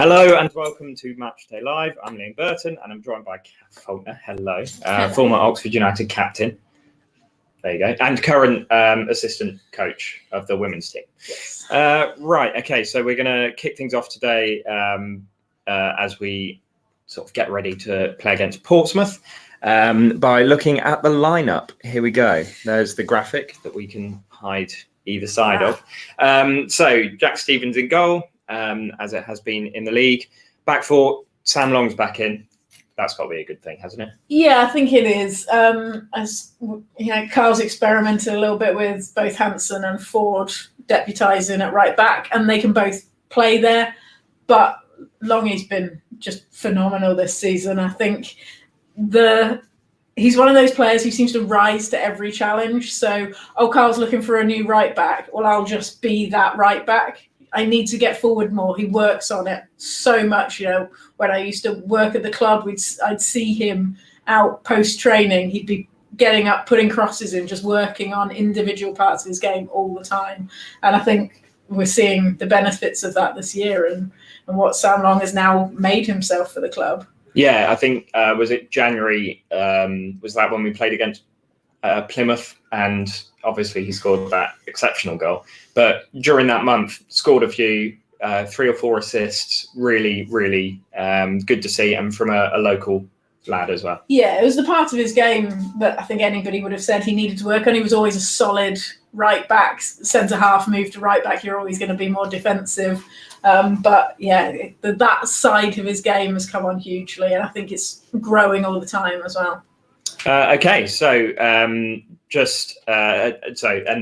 Hello and welcome to Matchday Live. I'm Liam Burton and I'm joined by Kat Faulkner. Hello. Former Oxford United captain. There you go. And current assistant coach of the women's team. Yes. Right. Okay. So we're going to kick things off today as we sort of get ready to play against Portsmouth by looking at the lineup. Here we go. There's the graphic that we can hide either side of. So Jack Stevens in goal. As it has been in the league. Back four, Sam Long's back in. That's got to be a good thing, hasn't it? Yeah, I think it is. As you know, Carl's experimented a little bit with both Hansen and Ford deputising at right back, and they can both play there. But Longy's been just phenomenal this season. I think he's one of those players who seems to rise to every challenge. So, Carl's looking for a new right back. Well, I'll just be that right back. I need to get forward more. He works on it so much. You know, when I used to work at the club, I'd see him out post-training. He'd be getting up, putting crosses in, just working on individual parts of his game all the time. And I think we're seeing the benefits of that this year and what Sam Long has now made himself for the club. Yeah, I think, was it January? Was that when we played against Plymouth? And obviously he scored that exceptional goal. But during that month, scored a few, 3 or 4 assists. Really, really good to see, and from a local lad as well. Yeah, it was the part of his game that I think anybody would have said he needed to work on. He was always a solid right back, centre half, move to right back. You're always going to be more defensive. But yeah, that side of his game has come on hugely, and I think it's growing all the time as well. Okay, so and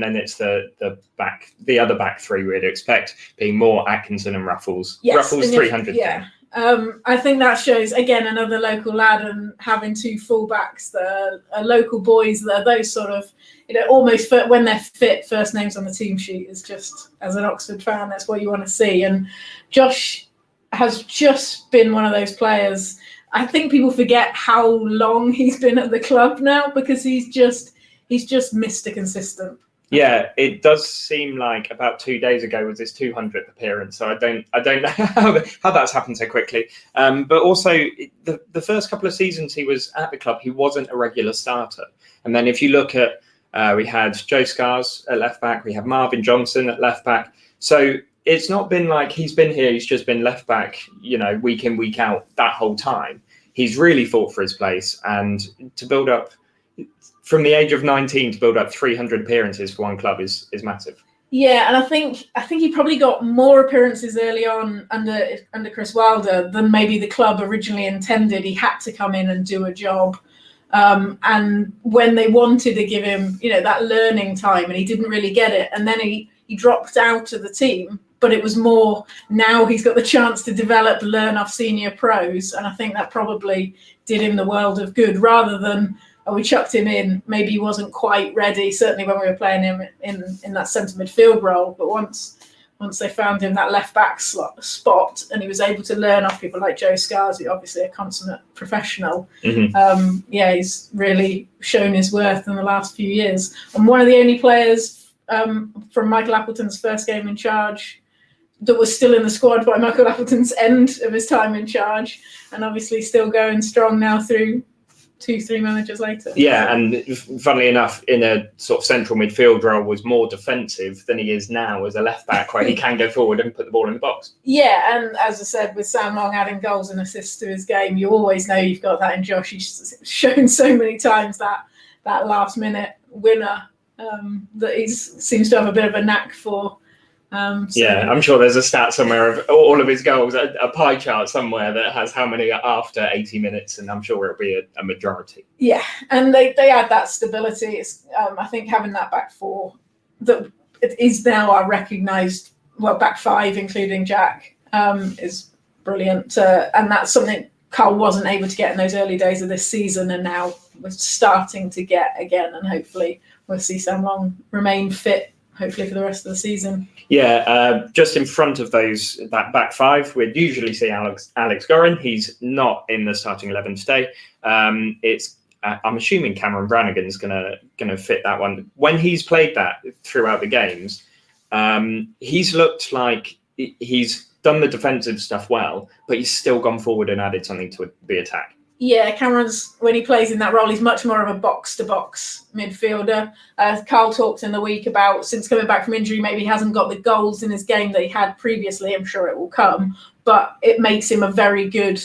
then it's the other back three we'd expect being more Atkinson and Ruffles. Yes, Ruffles 300. Yeah. I think that shows again another local lad, and having 2 fullbacks that are local boys that are those sort of, you know, almost when they're fit, first names on the team sheet is just, as an Oxford fan, that's what you want to see. And Josh has just been one of those players. I think people forget how long he's been at the club now because he's just Mr. Consistent. Yeah, it does seem like about 2 days ago was his 200th appearance. So I don't know how that's happened so quickly. But also the first couple of seasons he was at the club, he wasn't a regular starter. And then if you look at, we had Joe Scars at left back, we have Marvin Johnson at left back. So it's not been like he's been here, he's just been left back, you know, week in, week out that whole time. He's really fought for his place, and to build up from the age of 19 to build up 300 appearances for one club is massive. Yeah, and I think he probably got more appearances early on under Chris Wilder than maybe the club originally intended. He had to come in and do a job. And when they wanted to give him, you know, that learning time, and he didn't really get it, and then he dropped out of the team. But it was more, now he's got the chance to develop, learn off senior pros, and I think that probably did him the world of good, rather than we chucked him in. Maybe he wasn't quite ready, certainly when we were playing him in that centre midfield role. But once they found him that left back spot, and he was able to learn off people like Joe Scars, obviously a consummate professional. Mm-hmm. He's really shown his worth in the last few years. And one of the only players from Michael Appleton's first game in charge that was still in the squad by Michael Appleton's end of his time in charge, and obviously still going strong now through 2-3 managers later. Yeah, and funnily enough, in a sort of central midfield role, was more defensive than he is now as a left back, where he can go forward and put the ball in the box. Yeah, and as I said, with Sam Long adding goals and assists to his game, you always know you've got that in Josh. He's shown so many times that last minute winner that he seems to have a bit of a knack for. Yeah, I'm sure there's a stat somewhere of all of his goals, a pie chart somewhere that has how many are after 80 minutes, and I'm sure it'll be a majority. Yeah, and they add that stability. It's, I think having that back four that it is now our recognised, back five, including Jack, is brilliant. And that's something Carl wasn't able to get in those early days of this season, and now we're starting to get again, and hopefully we'll see Sam Long remain fit, hopefully for the rest of the season. Yeah, just in front of that back five, we'd usually see Alex Gorin. He's not in the starting 11 today. I'm assuming Cameron Brannigan's gonna fit that one. When he's played that throughout the games, he's looked like he's done the defensive stuff well, but he's still gone forward and added something to the attack. Yeah, Cameron's, when he plays in that role, he's much more of a box-to-box midfielder. Carl talked in the week about, since coming back from injury, maybe he hasn't got the goals in his game that he had previously. I'm sure it will come, but it makes him a very good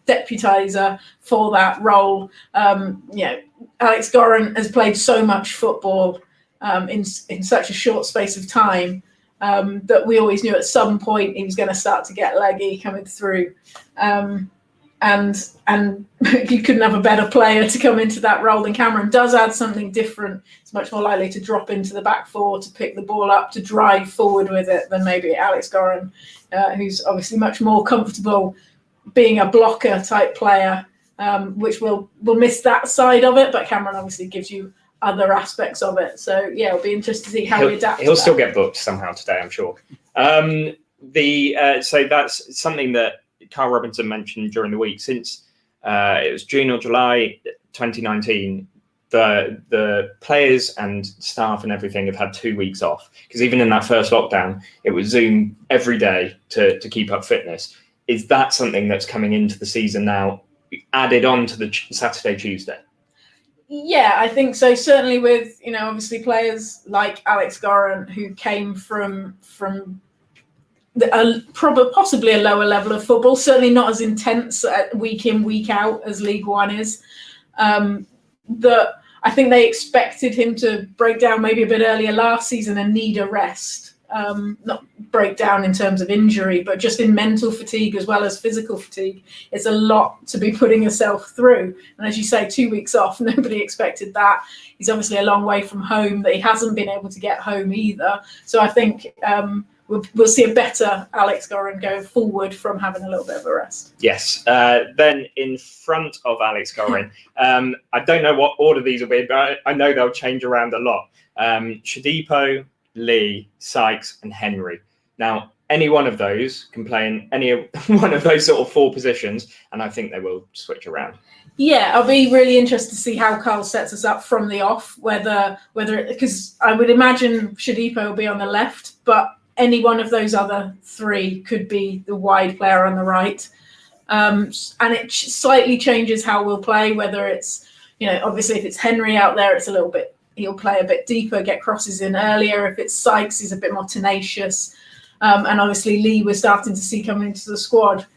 deputiser for that role. Alex Goran has played so much football in such a short space of time that we always knew at some point he was going to start to get leggy coming through. And you couldn't have a better player to come into that role than Cameron. Does add something different. It's much more likely to drop into the back four, to pick the ball up, to drive forward with it than maybe Alex Goran, who's obviously much more comfortable being a blocker type player, which we'll miss that side of it. But Cameron obviously gives you other aspects of it. So yeah, it'll be interesting to see how we adapt. He'll still get booked somehow today, I'm sure. So that's something that Carl Robinson mentioned during the week. Since it was June or July 2019, the players and staff and everything have had 2 weeks off, because even in that first lockdown, it was Zoom every day to keep up fitness. Is that something that's coming into the season now, added on to the Saturday, Tuesday? Yeah, I think so. Certainly with, obviously players like Alex Goran, who came from possibly a lower level of football, certainly not as intense week in, week out as League One is. That I think they expected him to break down maybe a bit earlier last season and need a rest. Not break down in terms of injury, but just in mental fatigue as well as physical fatigue. It's a lot to be putting yourself through. And as you say, 2 weeks off, nobody expected that. He's obviously a long way from home, that he hasn't been able to get home either. So I think we'll see a better Alex Goran going forward from having a little bit of a rest. Yes. Then in front of Alex Goran, I don't know what order these will be, but I know they'll change around a lot. Shodipo, Lee, Sykes and Henry. Now, any one of those can play in any one of those sort of four positions, and I think they will switch around. Yeah, I'll be really interested to see how Carl sets us up from the off, whether because I would imagine Shodipo will be on the left, but any one of those other three could be the wide player on the right. And it slightly changes how we'll play, whether it's, obviously if it's Henry out there, it's a little bit, he'll play a bit deeper, get crosses in earlier. If it's Sykes, he's a bit more tenacious. And obviously Lee we're starting to see coming into the squad.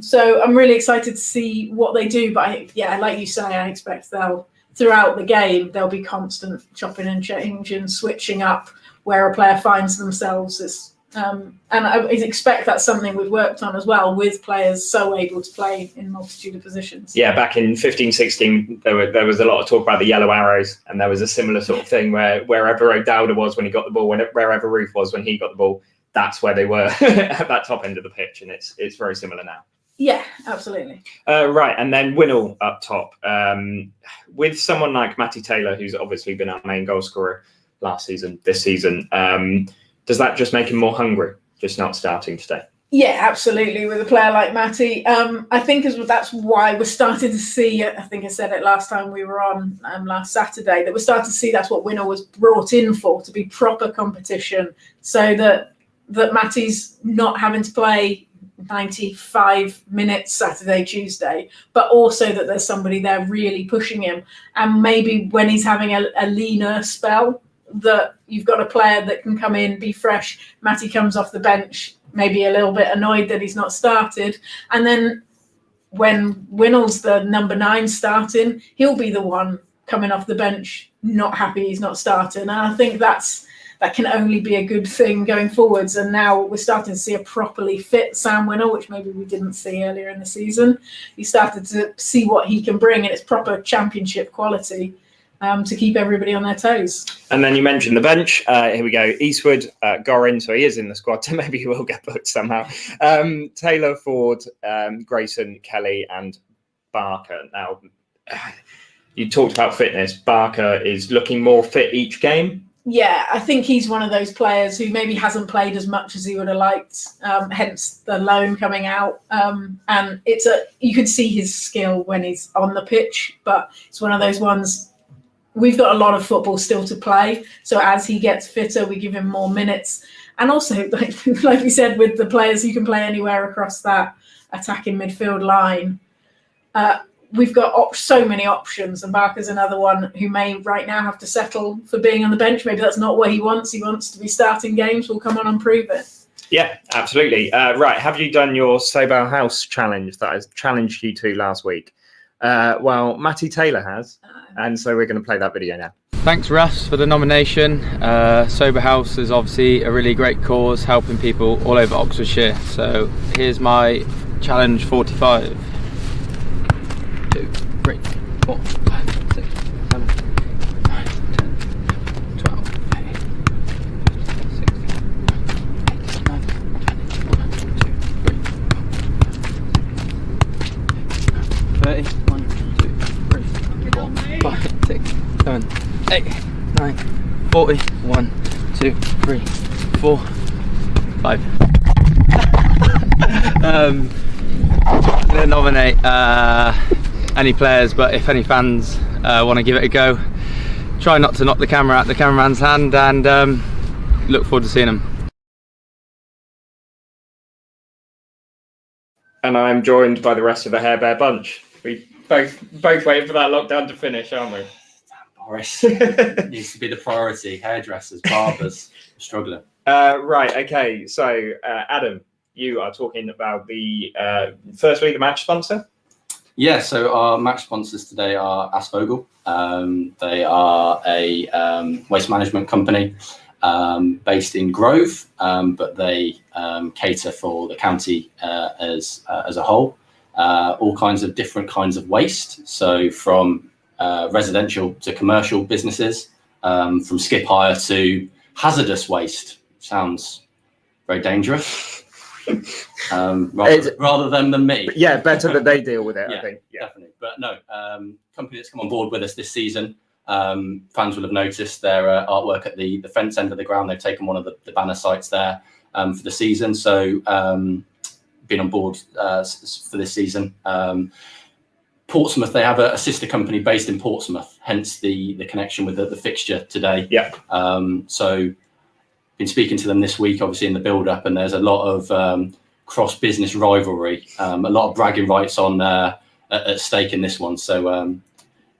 So I'm really excited to see what they do. But like you say, I expect throughout the game, there'll be constant chopping and changing, switching up where a player finds themselves. And I expect that's something we've worked on as well, with players so able to play in multitude of positions. Yeah, back in 15-16, there was a lot of talk about the yellow arrows, and there was a similar sort of thing where wherever O'Dowda was when he got the ball, wherever Ruth was when he got the ball, that's where they were at that top end of the pitch, and it's very similar now. Yeah, absolutely. Right, and then Winnall up top. With someone like Matty Taylor, who's obviously been our main goal scorer last season, this season, does that just make him more hungry, just not starting today? Yeah, absolutely. With a player like Matty, I think that's why we're starting to see, I think I said it last time we were on last Saturday, that we're starting to see that's what Winnall was brought in for, to be proper competition, so that Matty's not having to play 95 minutes Saturday, Tuesday, but also that there's somebody there really pushing him. And maybe when he's having a leaner spell, that you've got a player that can come in, be fresh. Matty comes off the bench, maybe a little bit annoyed that he's not started. And then when Winnall's the number 9 starting, he'll be the one coming off the bench, not happy he's not starting. And I think that can only be a good thing going forwards. And now we're starting to see a properly fit Sam Winnall, which maybe we didn't see earlier in the season. You started to see what he can bring, and it's proper championship quality. To keep everybody on their toes. And then you mentioned the bench. Here we go. Eastwood, Gorin, so he is in the squad, so maybe he will get booked somehow. Taylor, Ford, Grayson, Kelly and Barker. Now, you talked about fitness. Barker is looking more fit each game. Yeah, I think he's one of those players who maybe hasn't played as much as he would have liked, hence the loan coming out. And you can see his skill when he's on the pitch, but it's one of those ones. We've got a lot of football still to play. So as he gets fitter, we give him more minutes. And also, like we said, with the players who can play anywhere across that attacking midfield line, we've got so many options, and Barker's another one who may right now have to settle for being on the bench. Maybe that's not what he wants. He wants to be starting games. We'll come on and prove it. Yeah, absolutely. Right, have you done your Sobo House challenge that I challenged you to last week? Well, Matty Taylor has, and so we're going to play that video now. Thanks, Russ, for the nomination. Sober House is obviously a really great cause, helping people all over Oxfordshire. So here's my challenge 45. 2, 3, 4, 5, 6, 7, 9, 10, 12, 13, 16, 18, 19, 20, 21, 2, 3, 30, 1, 2, 3, 4, 5, 6, 7, 8, 9, 40, 1, 2, 3, 4, 5. I'm gonna nominate any players, but if any fans want to give it a go, try not to knock the camera out the cameraman's hand, and look forward to seeing them. And I'm joined by the rest of the Hair Bear bunch. We both waiting for that lockdown to finish, aren't we? Boris needs to be the priority. Hairdressers, barbers, struggling. Right, okay. So, Adam, you are talking about firstly, the match sponsor. Yeah, so our match sponsors today are Asvogel. They are a waste management company based in Grove, but they cater for the county as a whole. All kinds of different kinds of waste. So from residential to commercial businesses, from skip hire to hazardous waste. Sounds very dangerous. Rather than me. Yeah, better that they deal with it, Yeah, I think. Yeah, definitely. But no, company that's come on board with us this season, fans will have noticed their artwork at the fence end of the ground. They've taken one of the banner sites there for the season. So been on board for this season. Portsmouth, they have a sister company based in Portsmouth, hence the connection with the fixture today. Yeah. So been speaking to them this week, obviously in the build-up, and there's a lot of cross-business rivalry, a lot of bragging rights on at stake in this one. So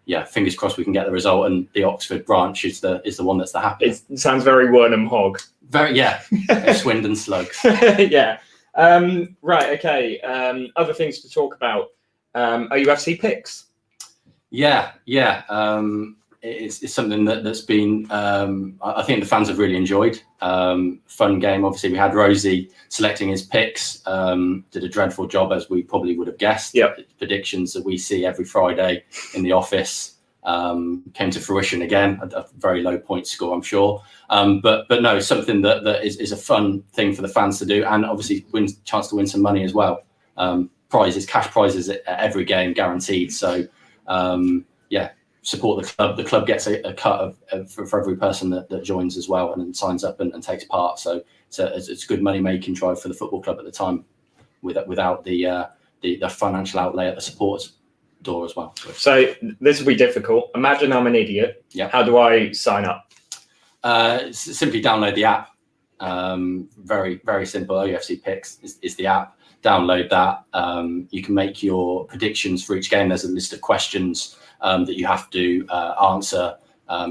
yeah, fingers crossed we can get the result, and the Oxford branch is the one that's the happiest. It sounds very Wernham Hog. Very, yeah, Swindon Slugs. Yeah. Right, okay. Other things to talk about. OUFC picks. Yeah. It's something that's been, I think the fans have really enjoyed. Fun game. Obviously, we had Rosie selecting his picks. Did a dreadful job, as we probably would have guessed. Yep. Predictions that we see every Friday in the office came to fruition again. A very low point score, I'm sure. But no, something that is a fun thing for the fans to do, and obviously chance to win some money as well. Prizes, cash prizes at every game, guaranteed. So yeah. Support the club. The club gets a cut for every person that joins as well, and then signs up and takes part. So it's a good money making drive for the football club at the time, without the financial outlay at the supporters' door as well. So this will be difficult. Imagine I'm an idiot. Yeah. How do I sign up? Simply download the app. Very, very simple. OUFC Picks is the app. Download that. You can make your predictions for each game. There's a list of questions that you have to answer.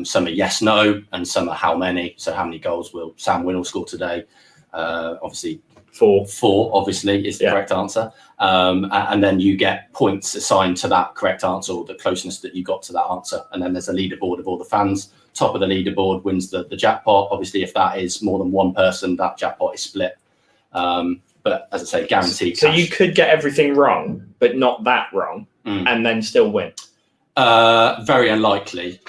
Some are yes, no, and some are how many. So how many goals will Sam Winnell score today? Obviously, four obviously is the correct answer. And then you get points assigned to that correct answer, or the closeness that you got to that answer. And then there's a leaderboard of all the fans. Top of the leaderboard wins the jackpot. Obviously, if that is more than one person, that jackpot is split. But as I say, guaranteed. So you could get everything wrong, but not that wrong, and then still win. Very unlikely,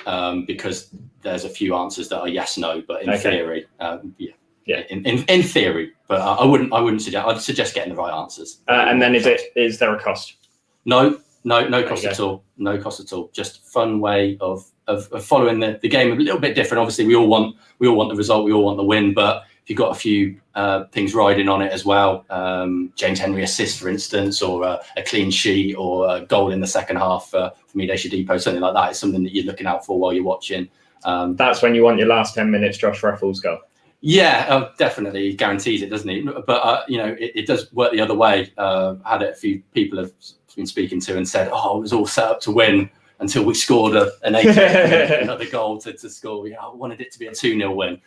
because there's a few answers that are yes, no, but in theory, in theory. But I wouldn't suggest. I'd suggest getting the right answers. And then is there a cost? No cost at all. No cost at all. Just fun way of following the game a little bit different. Obviously, we all want the result. We all want the win, but if you've got a few things riding on it as well, James Henry assist, for instance, or a clean sheet, or a goal in the second half for Mide Shadipo, something like that is something that you're looking out for while you're watching. That's when you want your last 10 minutes Josh Ruffles goal. Yeah, definitely guarantees it, doesn't he? But it does work the other way. Had it a few people have been speaking to and said, "Oh, it was all set up to win until we scored an 8 another goal to score. I wanted it to be a 2-0 win."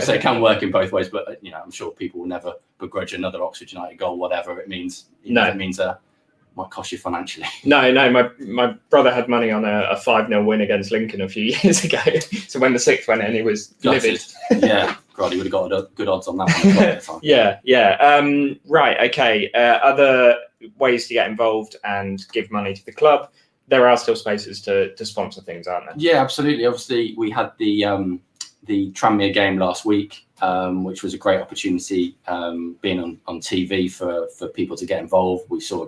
So it can work in both ways. But I'm sure people will never begrudge another Oxford United goal, whatever it means. It means might cost you financially. No, my brother had money on a 5-0 win against Lincoln a few years ago. So when the 6th went in, he was livid. Yeah, God, he would have got good odds on that one at the time. Yeah. Right, okay. Other ways to get involved and give money to the club. There are still spaces to sponsor things, aren't there? Yeah, absolutely. Obviously, we had the Tranmere game last week, which was a great opportunity, being on TV for people to get involved. We saw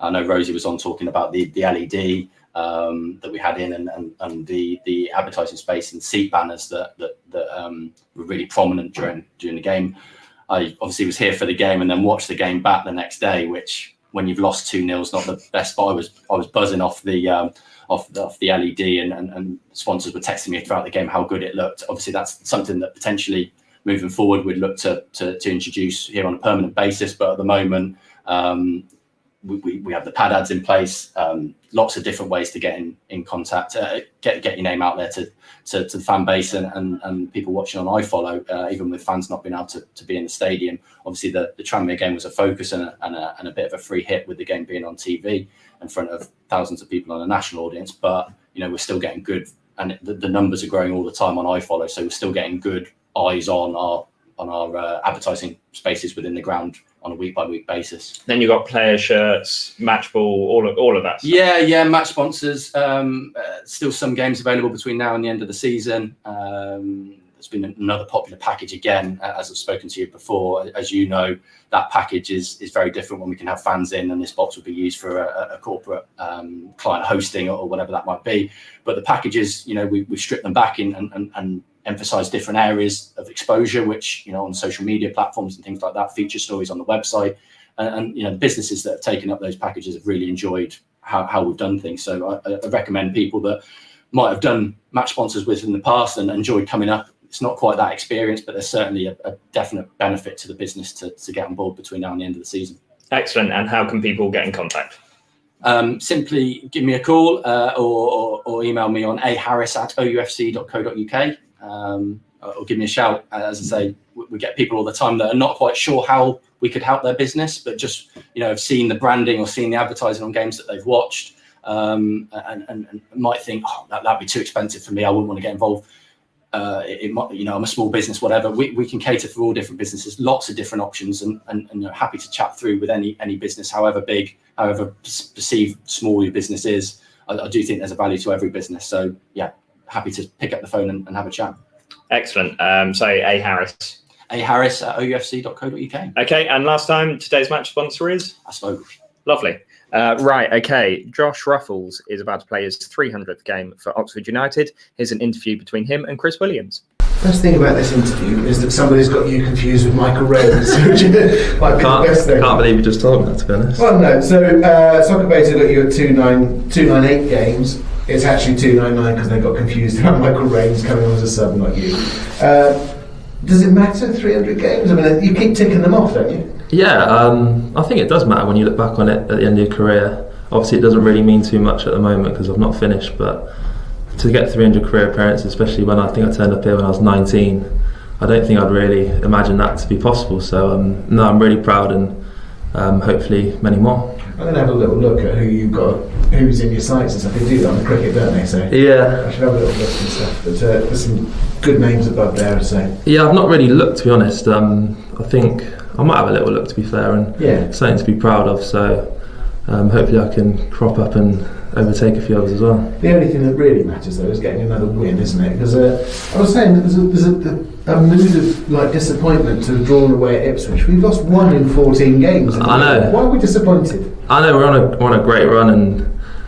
I know Rosie was on talking about the LED that we had in, and the advertising space and seat banners that were really prominent during the game. I obviously was here for the game and then watched the game back the next day, which, when you've lost 2-0, is not the best. But I was buzzing off the LED, and sponsors were texting me throughout the game how good it looked. Obviously, that's something that potentially moving forward we'd look to introduce here on a permanent basis. But at the moment, we have the pad ads in place, lots of different ways to get in contact, get your name out there to the fan base and people watching on iFollow, even with fans not being able to be in the stadium. Obviously, the Tranmere game was a focus and a bit of a free hit, with the game being on TV in front of thousands of people on a national audience. But we're still getting good, and the numbers are growing all the time on iFollow, so we're still getting good eyes on our advertising spaces within the ground on a week-by-week basis. Then you've got player shirts, match ball, all of that stuff. Yeah, match sponsors. Still some games available between now and the end of the season. There's been another popular package again, as I've spoken to you before. As you know, that package is very different when we can have fans in, and this box would be used for a corporate client hosting or whatever that might be. But the packages, we've stripped them back in and emphasize different areas of exposure, which on social media platforms and things like that, feature stories on the website, and businesses that have taken up those packages have really enjoyed how we've done things. So I recommend people that might have done match sponsors with in the past and enjoyed coming up. It's not quite that experience, but there's certainly a definite benefit to the business to get on board between now and the end of the season. Excellent. And how can people get in contact? Simply give me a call or email me on aharris@oufc.co.uk. Or give me a shout. As I say, we get people all the time that are not quite sure how we could help their business, but just have seen the branding or seen the advertising on games that they've watched, and might think, that'd be too expensive for me, I wouldn't want to get involved. It might, I'm a small business, whatever. We can cater for all different businesses, lots of different options, and happy to chat through with any business, however big, however perceived small your business is. I do think there's a value to every business. So yeah, happy to pick up the phone and have a chat. Excellent. So Harris. aharris@oufc.co.uk. Okay, and last time, today's match sponsor is? Asvogel. Lovely. Right, okay. Josh Ruffles is about to play his 300th game for Oxford United. Here's an interview between him and Chris Williams. Best thing about this interview is that somebody's got you confused with Michael Rose, which might be the best thing. Can't believe you just told me that, to be honest. Well, no. So Soccer Beta got you at 298 games. It's actually 299 because they got confused about Michael Raines coming on as a sub, not you. Does it matter, 300 games? I mean, you keep ticking them off, don't you? Yeah, I think it does matter when you look back on it at the end of your career. Obviously, it doesn't really mean too much at the moment because I've not finished, but to get 300 career appearances, especially when I think I turned up here when I was 19, I don't think I'd really imagine that to be possible. So, no, I'm really proud, and hopefully many more. I'm going to have a little look at who's in your sights and stuff. They do that on the cricket, don't they? So yeah, I should have a little look and stuff. But there's some good names above there, I'd say. Yeah, I've not really looked, to be honest. I think I might have a little look, to be fair, and something to be proud of. So hopefully I can crop up and overtake a few others as well. The only thing that really matters, though, is getting another win, isn't it? Because I was saying that there's a mood of disappointment to have drawn away at Ipswich. We've lost 1 in 14 games. I know. Why are we disappointed? I know we're on a great run, and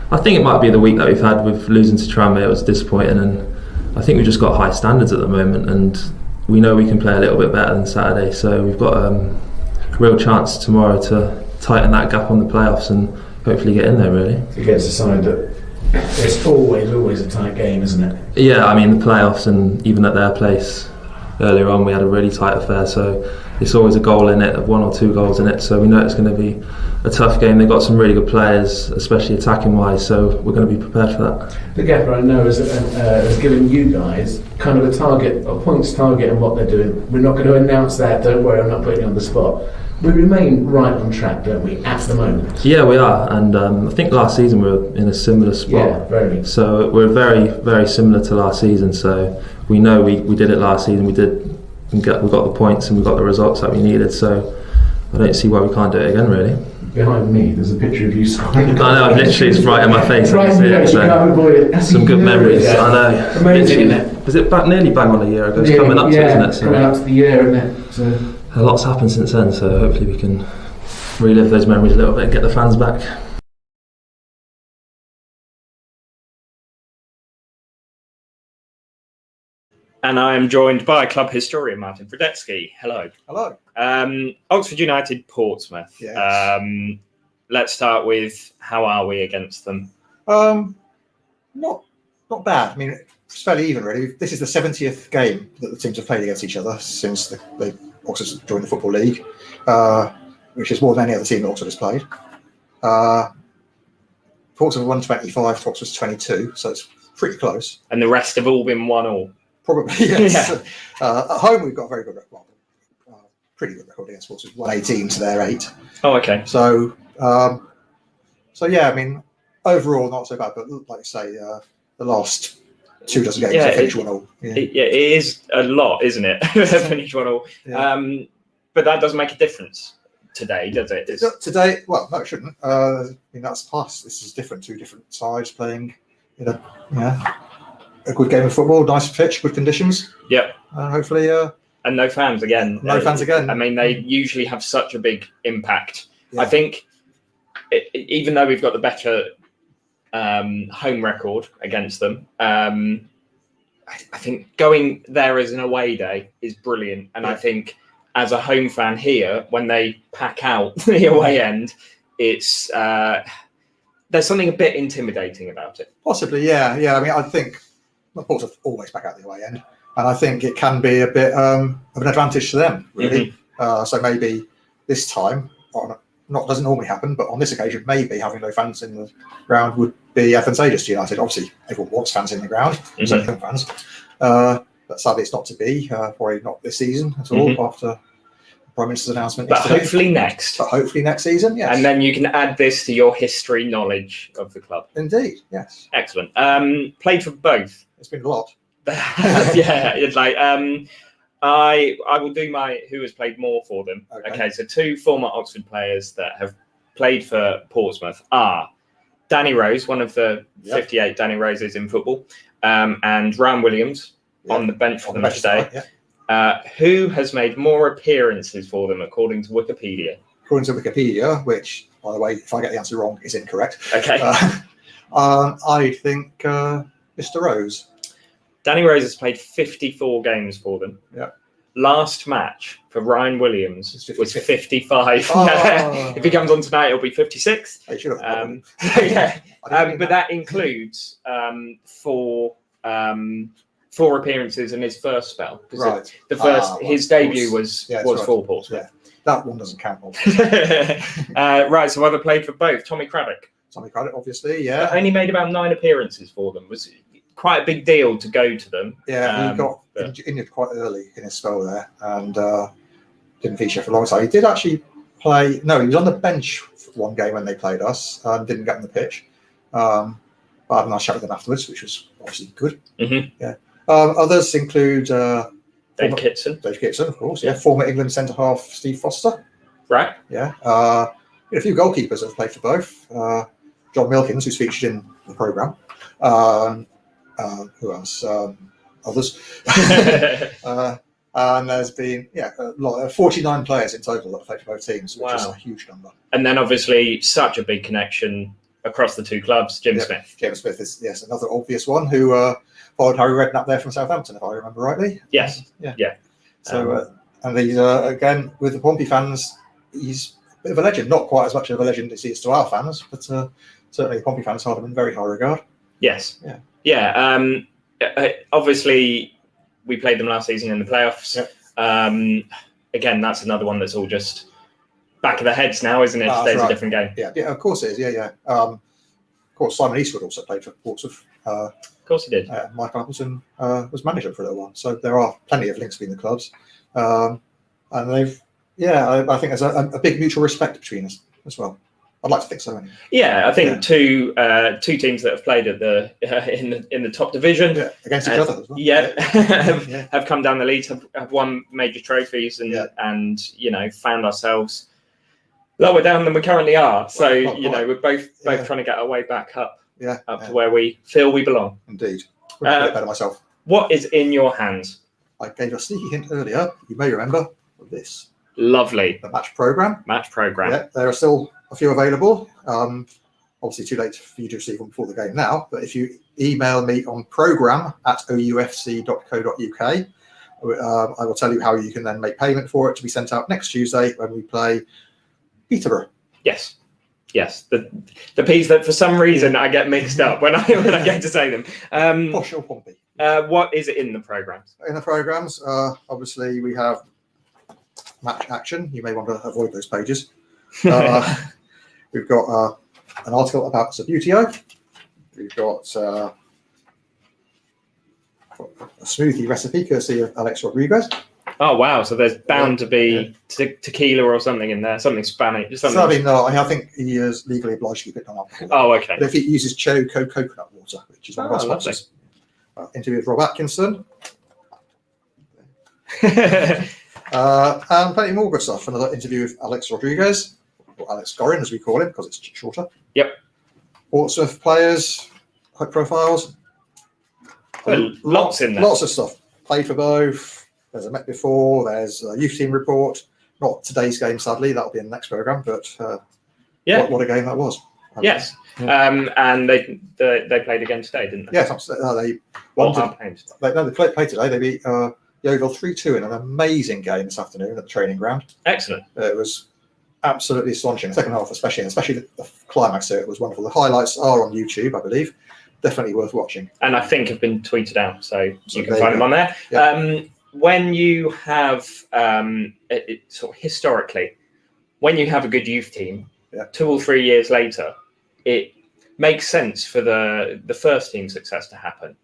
I think it might be the week that we've had with losing to Tranmere. It was disappointing, and I think we've just got high standards at the moment, and we know we can play a little bit better than Saturday. So we've got a real chance tomorrow to tighten that gap on the playoffs and hopefully get in there, really. Against a side that it's always a tight game, isn't it? Yeah, I mean the playoffs, and even at their place, earlier on, we had a really tight affair. So it's always a goal in it, 1 or 2 goals in it. So we know it's going to be a tough game. They've got some really good players, especially attacking wise. So we're going to be prepared for that. The Gaffer, I know, has given you guys kind of a target, a points target on what they're doing. We're not going to announce that. Don't worry, I'm not putting you on the spot. We remain right on track, don't we, at the moment? Yeah, we are, and I think last season we were in a similar spot. Yeah, very. So we're very, very similar to last season. So we know we did it last season. We got the points and we got the results that we needed. So I don't see why we can't do it again, really. Behind me, there's a picture of you scoring. I know, literally, it's right in my face. Right in your face, you can't avoid it. Some good memories. Yeah. I know. Amazing, isn't it? Was it nearly bang on a year ago? It's coming up to it, isn't it? So coming up to the year, isn't it? a lot's happened since then, so hopefully we can relive those memories a little bit and get the fans back. And I am joined by club historian Martin Fradetsky. Hello. Hello. Oxford United, Portsmouth. Yes. Let's start with, how are we against them? Not bad. I mean, it's fairly even, really. This is the 70th game that the teams have played against each other since they Oxford joined the Football League, which is more than any other team that Oxford has played. Portsmouth won 25, Oxford's 22, so it's pretty close. And the rest have all been 1-1. Probably, yes. Yeah. At home, we've got a very good record. Pretty good record against Portsmouth. 118 to their 8. Oh, okay. So yeah, I mean, overall not so bad. But like I say, the last 2 dozen games have finished 1-1. Yeah. It is a lot, isn't it? Finish 1-1. Yeah. But that doesn't make a difference today, does it? Today, well, no, it shouldn't. I mean, that's past. This is different. 2 different sides playing in a good game of football, nice pitch, good conditions. Yep. Hopefully. And no fans again. No fans again. I mean, they usually have such a big impact. Yeah. I think, even though we've got the better home record against them, I think going there as an away day is brilliant. And I think as a home fan here, when they pack out the away end, it's there's something a bit intimidating about it. Possibly, yeah. I mean, I think Portsmouth always back out the away end, and I think it can be a bit of an advantage to them, really. Mm-hmm. So maybe this time, doesn't normally happen, but on this occasion, maybe having no fans in the ground would be advantageous to United. Obviously, everyone wants fans in the ground, so home fans. But sadly, it's not to be. Probably not this season at all. After the Prime Minister's announcement. But yesterday. hopefully next. But hopefully next season, yes. And then you can add this to your history knowledge of the club. Indeed, yes. Excellent. Played for both. It's been a lot. Yeah, it's like I will do my who has played more for them. Okay, so 2 former Oxford players that have played for Portsmouth are Danny Rose, one of the 58 Danny Roses in football, and Ryan Williams on the bench for the Matchday. Who has made more appearances for them according to Wikipedia? According to Wikipedia, which, by the way, if I get the answer wrong, is incorrect. Okay. I think Mr. Rose. Danny Rose has played 54 games for them. Yeah. Last match for Ryan Williams was 55. Oh. If he comes on tonight, it'll be 56. They should have. But that includes 4 appearances in his first spell. Right. His debut was for Portsmouth. Yeah. That one doesn't count. Right. So other played for both. Tommy Craddock. Tommy Craddock, obviously. Yeah. Only made about 9 appearances for them. Was quite a big deal to go to them. Yeah, he got injured quite early in his spell there and didn't feature for a long time. He did actually play. No, he was on the bench for one game when they played us and didn't get on the pitch. But I had a nice chat with him afterwards, which was obviously good. Mm-hmm. Yeah. Others include Dave Kitson. Dave Kitson, of course. Yeah. Former England centre half Steve Foster. Right. Yeah. A few goalkeepers that have played for both. John Milkins, who's featured in the programme. Who else? Others. And there's been 49 players in total that have played for both teams, which is a huge number. And then obviously such a big connection across the 2 clubs. Jim Smith. Jim Smith is another obvious one who followed Harry Redknapp there from Southampton, if I remember rightly. Yes. Yeah. So and these again with the Pompey fans, he's a bit of a legend. Not quite as much of a legend as he is to our fans, but certainly the Pompey fans hold him in very high regard. Yes. Yeah. Yeah. Obviously, we played them last season in the playoffs. Again, that's another one that's all just back of the heads now, isn't it? Today's a different game. Yeah, of course it is. Yeah. Of course, Simon Eastwood also played for Portsmouth. Of course he did. Michael Appleton was manager for a little while. So there are plenty of links between the clubs. And they've, I think there's a big mutual respect between us as well. I'd like to think so. Anyway. Yeah, I think two teams that have played at the in the top division against each other as well. Have come down the leads, have won major trophies, and found ourselves lower down than we currently are. So we're both trying to get our way back up, to where we feel we belong. Indeed, a bit better myself. What is in your hands? I gave a sneaky hint earlier. You may remember this. Lovely. The match program. Yeah, there are still a few available. Obviously, too late for you to receive them before the game now. But if you email me on program@oufc.co.uk, I will tell you how you can then make payment for it to be sent out next Tuesday when we play Peterborough. Yes. The P's that for some reason I get mixed up when I get to say them. Posh or Pompey. What is it in the programs? In the programs, obviously we have match action. You may want to avoid those pages. We've got an article about Subbuteo. We've got a smoothie recipe courtesy of Alex Rodriguez. Oh wow! So there's bound to be tequila or something in there, something Spanish. Sadly, no. I think he is legally obliged to keep it on alcohol. Oh, okay. But if he uses Choco coconut water, which is one of our sponsors. Interview with Rob Atkinson. And plenty more good stuff. Another interview with Alex Rodriguez, or Alex Gorin as we call him because it's shorter. Yep. Portsmouth players, high profiles. Lots in there. Lots of stuff. Played for both. There's a met before. There's a youth team report. Not today's game, sadly. That'll be in the next program. But what a game that was. Yes. And they played again today, didn't they? Yes, they won. They played today. They beat Yeovil 3-2 in an amazing game this afternoon at the training ground. Excellent. It was absolutely astonishing. The second half, especially the climax here, it was wonderful. The highlights are on YouTube, I believe. Definitely worth watching. And I think have been tweeted out, so you can find them on there. Yeah. When you have, sort of historically, when you have a good youth team, 2 or 3 years later, it makes sense for the first team success to happen.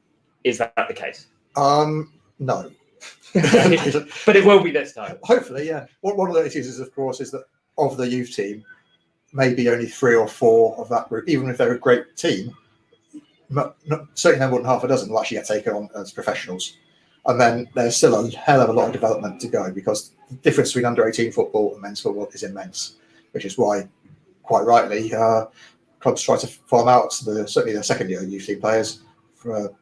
Is that the case? No. But it will be this time. Hopefully, yeah. One of the issues, of course, is that of the youth team, maybe only 3 or 4 of that group, even if they're a great team, certainly no more than half a dozen will actually get taken on as professionals. And then there's still a hell of a lot of development to go because the difference between under-18 football and men's football is immense, which is why, quite rightly, clubs try to farm out certainly the second-year youth team players for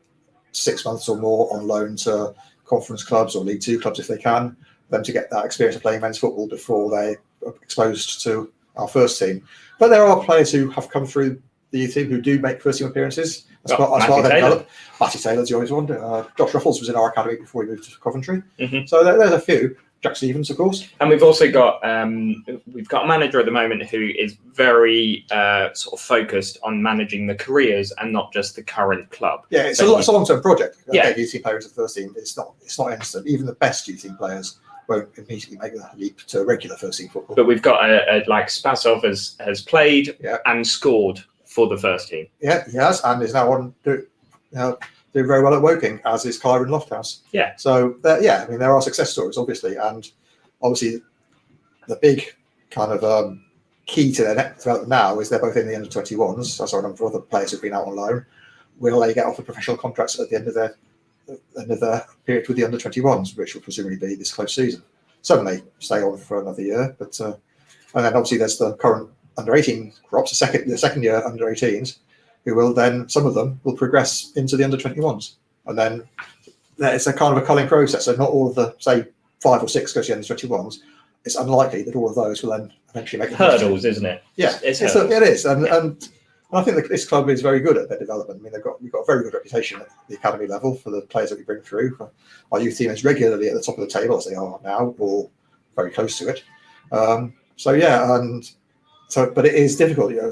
6 months or more on loan to conference clubs or League Two clubs if they can, them to get that experience of playing men's football before they are exposed to our first team. But there are players who have come through the youth team who do make first team appearances. Matty Taylor's the always one. Josh Ruffles was in our academy before he moved to Coventry. Mm-hmm. So there's a few. Jack Stevens, of course. And we've also got a manager at the moment who is very sort of focused on managing the careers and not just the current club. Yeah, it's a long-term project. Youth team players at first team. It's not instant. Even the best youth team players won't immediately make the leap to regular first team football. But we've got like Spasov has played and scored for the first team. Yeah, he has, and is now on doing very well at Woking, as is Kyron Lofthouse. Yeah. So, there are success stories, obviously, and obviously the big kind of key to their development now is they're both in the under-21s. That's our number for other players who've been out on loan. Will they get offered professional contracts at the end of their period with the under-21s, which will presumably be this close season? Some may stay on for another year, but and then obviously there's the current under-18 crops, the second year under-18s, who will then, some of them will progress into the under-21s. And then it's a kind of a culling process. So not all of the, say, 5 or 6 go to the under-21s. It's unlikely that all of those will then eventually make hurdles, isn't it? Yeah, it is. And I think that this club is very good at their development. I mean, we've got a very good reputation at the academy level for the players that we bring through. Our youth team is regularly at the top of the table, as they are now, or very close to it. But it is difficult. You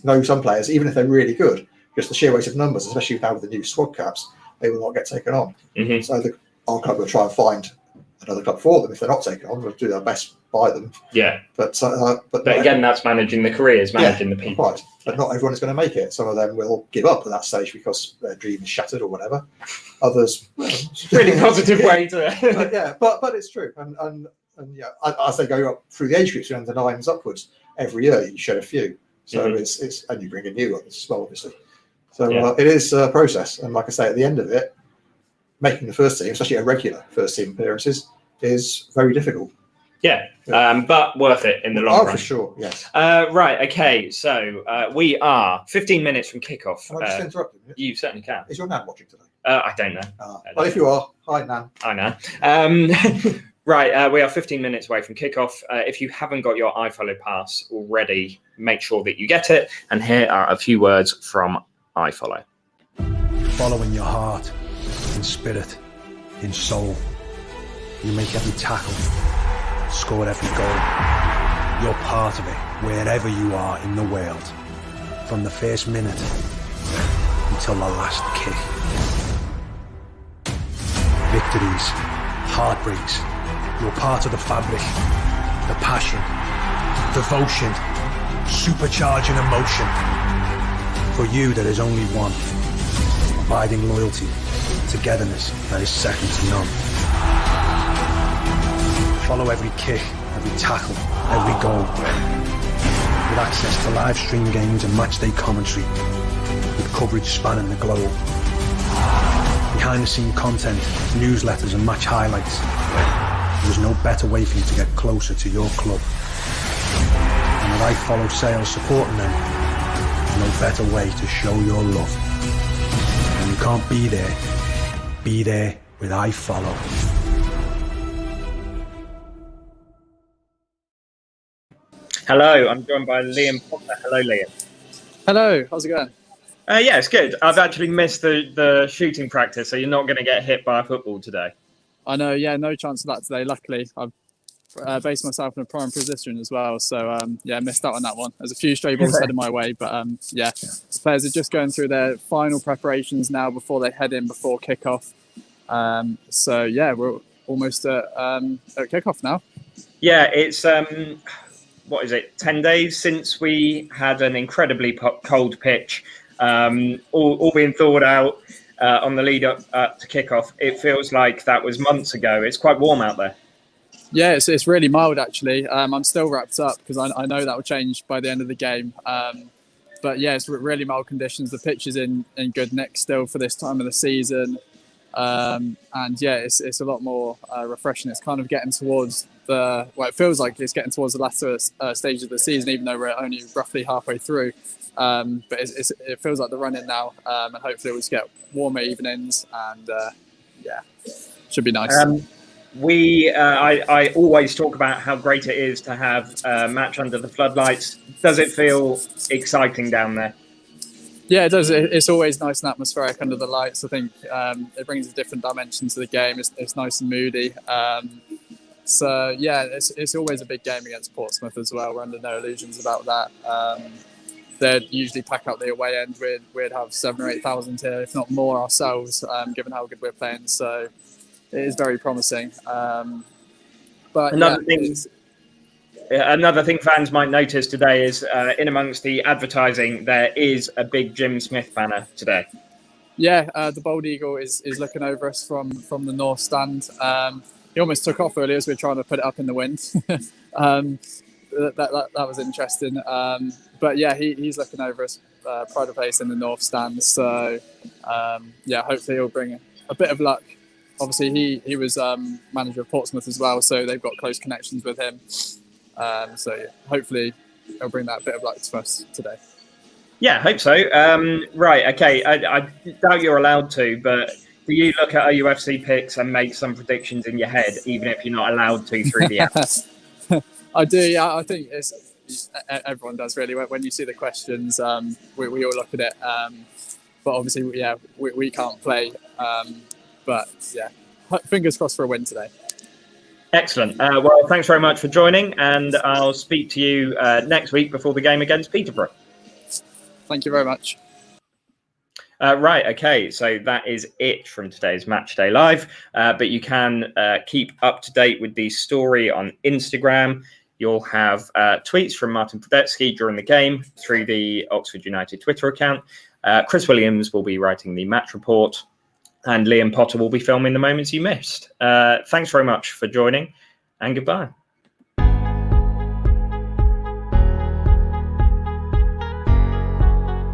know some players, even if they're really good, just the sheer weight of numbers, especially now with the new squad caps, they will not get taken on. Mm-hmm. So our club will try and find another club for them if they're not taken on. We'll do our best by them. Yeah. But again, that's managing the careers, managing the people. Right. But not everyone is going to make it. Some of them will give up at that stage because their dream is shattered or whatever. Others, really positive way to. Yeah, but it's true. And yeah, as they go up through the age groups, under 9s upwards, every year you shed a few. So it's and you bring in new ones as well, obviously. So it is a process. And like I say, at the end of it, making the first team, especially a regular first team appearances, is very difficult. Yeah, but worth it in the long run. For sure, yes. Right, okay, so we are 15 minutes from kickoff. Can I just interrupt you? You certainly can. Is your nan watching today? I don't know. Well, if you are, hi, nan. I know. Right, we are 15 minutes away from kickoff. If you haven't got your iFollow pass already, make sure that you get it. And here are a few words from iFollow. Follow in your heart, in spirit, in soul. You make every tackle, score every goal. You're part of it, wherever you are in the world. From the first minute until the last kick. Victories, heartbreaks. You're part of the fabric, the passion, devotion, supercharging emotion. For you, there is only one. Abiding loyalty, togetherness that is second to none. Follow every kick, every tackle, every goal. With access to live stream games and matchday commentary. With coverage spanning the globe. Behind the scene content, newsletters and match highlights. There is no better way for you to get closer to your club. And with iFollow sales supporting them, no better way to show your love. And you can't be there with iFollow. Hello, I'm joined by Liam Potter. Hello, Liam. Hello, how's it going? Yeah, it's good. I've actually missed the shooting practice, so you're not going to get hit by a football today. I know, yeah, no chance of that today. Luckily, I've based myself in a prime position as well, so yeah, missed out on that one. There's a few stray balls headed my way, but yeah, the players are just going through their final preparations now before they head in before kickoff. So yeah, we're almost at kickoff now. Yeah, it's what is it? 10 days since we had an incredibly cold pitch, all being thawed out on the lead up to kickoff. It feels like that was months ago. It's quite warm out there. Yeah, it's really mild actually. I'm still wrapped up because I know that will change by the end of the game. But yeah, it's really mild conditions. The pitch is in good nick still for this time of the season. And yeah, it's a lot more refreshing. It's kind of getting towards it feels like it's getting towards the latter stage of the season, even though we're only roughly halfway through. But it feels like the run-in now, and hopefully we'll just get warmer evenings, and yeah, should be nice. I always talk about how great it is to have a match under the floodlights. Does it feel exciting down there? Yeah, it does. It's always nice and atmospheric under the lights. I think it brings a different dimension to the game. It's nice and moody. So yeah, it's always a big game against Portsmouth as well. We're under no illusions about that. They'd usually pack out the away end. We'd have 7,000 or 8,000 here, if not more ourselves, given how good we're playing. So it is very promising. But another thing fans might notice today is in amongst the advertising, there is a big Jim Smith banner today. Yeah, the Bold Eagle is looking over us from the north stand. He almost took off earlier as we were trying to put it up in the wind. That was interesting. But yeah, he's looking over us, pride of place in the north stand. So yeah, hopefully he'll bring a bit of luck. Obviously, he was manager of Portsmouth as well, so they've got close connections with him. So yeah, hopefully he'll bring that bit of luck to us today. Yeah, hope so. Right, okay. I doubt you're allowed to, but do you look at OUFC picks and make some predictions in your head, even if you're not allowed to through the app? I do, yeah. I think everyone does really. When you see the questions, we all look at it. But obviously, yeah, we can't play. But yeah, fingers crossed for a win today. Excellent. Well, thanks very much for joining, and I'll speak to you next week before the game against Peterborough. Thank you very much. Right, okay, so that is it from today's Matchday Live, but you can keep up to date with the story on Instagram. You'll have tweets from Martin Podetsky during the game through the Oxford United Twitter account. Chris Williams will be writing the match report, and Liam Potter will be filming the moments you missed. Thanks very much for joining, and goodbye.